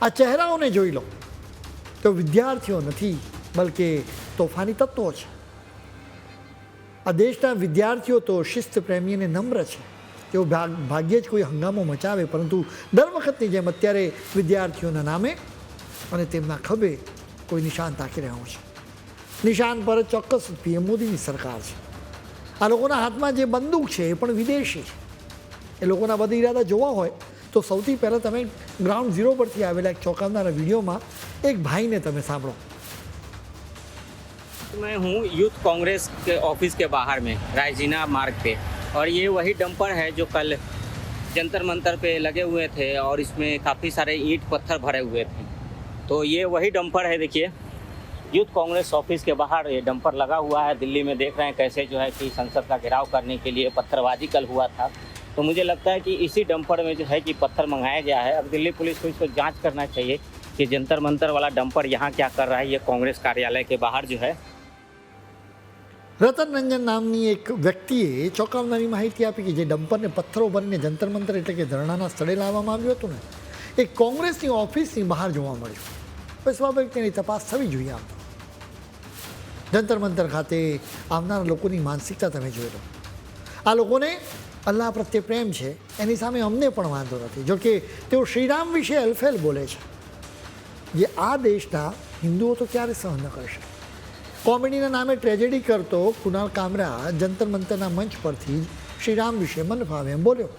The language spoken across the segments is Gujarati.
આ ચહેરાઓને જોઈ લો તો વિદ્યાર્થીઓ નથી, બલકે તોફાની તત્વો છે. આ દેશના વિદ્યાર્થીઓ તો શિસ્ત પ્રેમી અને નમ્ર છે. તેઓ ભાગ્યે જ કોઈ હંગામો મચાવે, પરંતુ દર વખતની જેમ અત્યારે વિદ્યાર્થીઓના નામે અને તેમના ખભે કોઈ નિશાન તાકી રહ્યું છે. નિશાન પર ચોક્કસ પીએમ મોદીની સરકાર છે. આ લોકોના હાથમાં જે બંદૂક છે એ પણ વિદેશી છે. એ લોકોના બધા ઈરાદા જોવા હોય તો સૌથી પહેલાં તમે ગ્રાઉન્ડ ઝીરો પરથી આવેલા એક ચોંકાવનારા વિડીયોમાં એક ભાઈને તમે સાંભળો. मैं हूँ यूथ कांग्रेस के ऑफिस के बाहर में रायजीना मार्ग पे, और ये वही डंपर है जो कल जंतर मंतर पे लगे हुए थे और इसमें काफ़ी सारे ईंट पत्थर भरे हुए थे. तो ये वही डंपर है. देखिए, यूथ कांग्रेस ऑफिस के बाहर ये डंपर लगा हुआ है. दिल्ली में देख रहे हैं कैसे जो है कि संसद का घेराव करने के लिए पत्थरबाजी कल हुआ था. तो मुझे लगता है कि इसी डंपर में जो है कि पत्थर मंगाया गया है. अब दिल्ली पुलिस को इसको जाँच करना चाहिए कि जंतर मंतर वाला डंपर यहाँ क्या कर रहा है. ये कांग्रेस कार्यालय के बाहर जो है. રતન રંજન નામની એક વ્યક્તિએ ચોંકાવનારી માહિતી આપી કે જે ડમ્પરને પથ્થરો ભરીને જંતર મંતર એટલે કે ધરણાના સ્થળે લાવવામાં આવ્યું હતું ને, એ કોંગ્રેસની ઓફિસની બહાર જોવા મળ્યું. પછી સ્વાભાવિક તેની તપાસ થવી જોઈએ. આમ જંતર મંતર ખાતે આવનારા લોકોની માનસિકતા તમે જોઈ લો. આ લોકોને અલ્લાહ પ્રત્યે પ્રેમ છે, એની સામે અમને પણ વાંધો નથી. જોકે તેઓ શ્રીરામ વિશે અલફેલ બોલે છે, જે આ દેશના હિન્દુઓ તો ક્યારે સહન ન કરશે. કોમેડીના નામે ટ્રેજેડી કરતો કુનાલ કામરા જંતર મંતરના મંચ પરથી જ શ્રીરામ વિશે મન ફાવે એમ બોલ્યો.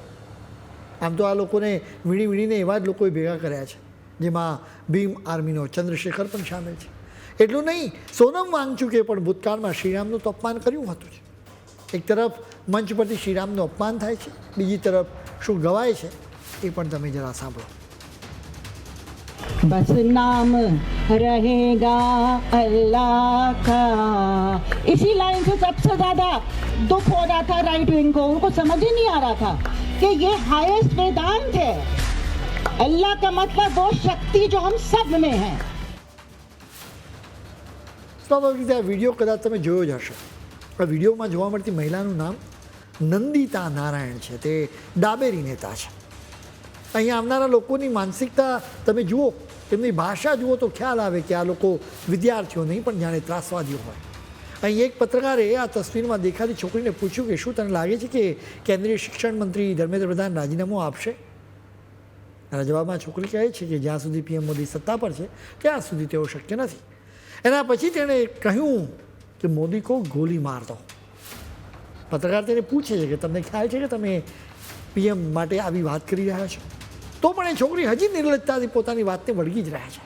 આમ તો આ લોકોને વીણી વીણીને એવા જ લોકોએ ભેગા કર્યા છે, જેમાં ભીમ આર્મીનો ચંદ્રશેખર પણ સામેલ છે. એટલું નહીં, સોનમ વાંગચુકે પણ ભૂતકાળમાં શ્રીરામનું તો અપમાન કર્યું હતું. એક તરફ મંચ પરથી શ્રીરામનું અપમાન થાય છે, બીજી તરફ શું ગવાય છે એ પણ તમે જરા સાંભળો. बस नाम रहेगा अल्लाह का. इसी लाइन से सबसे ज्यादा दुख हो रहा था राइट विंग को. उनको समझ ही नहीं आ रहा था कि ये हाईएस्ट वेदांत है. अल्लाह का मतलब वो शक्ति जो हम सब में है. સ્વાભાવિક રીતે આ વિડીયો કદાચ તમે જોયો જ હશે. આ વિડીયોમાં જોવા મળતી મહિલાનું નામ નંદિતા નારાયણ છે. તે ડાબેરી નેતા છે. અહીંયા આવનારા લોકોની માનસિકતા તમે જુઓ, તેમની ભાષા જુઓ તો ખ્યાલ આવે કે આ લોકો વિદ્યાર્થીઓ નહીં પણ જાણે ત્રાસવાદીઓ હોય. અહીં એક પત્રકારે આ તસવીરમાં દેખાતી છોકરીને પૂછ્યું કે શું તને લાગે છે કે કેન્દ્રીય શિક્ષણ મંત્રી ધર્મેન્દ્ર પ્રધાન રાજીનામું આપશે? એના જવાબમાં છોકરી કહે છે કે જ્યાં સુધી પીએમ મોદી સત્તા પર છે ત્યાં સુધી તેઓ શક્ય નથી. એના પછી તેણે કહ્યું કે મોદી કો ગોલી માર દો. પત્રકાર તેને પૂછે છે કે તમને ખ્યાલ છે કે તમે પીએમ માટે આવી વાત કરી રહ્યા છો? તો પણ એ છોકરી હજી નિર્લજ્જતાથી પોતાની વાતને વળગી જ રહ્યા છે.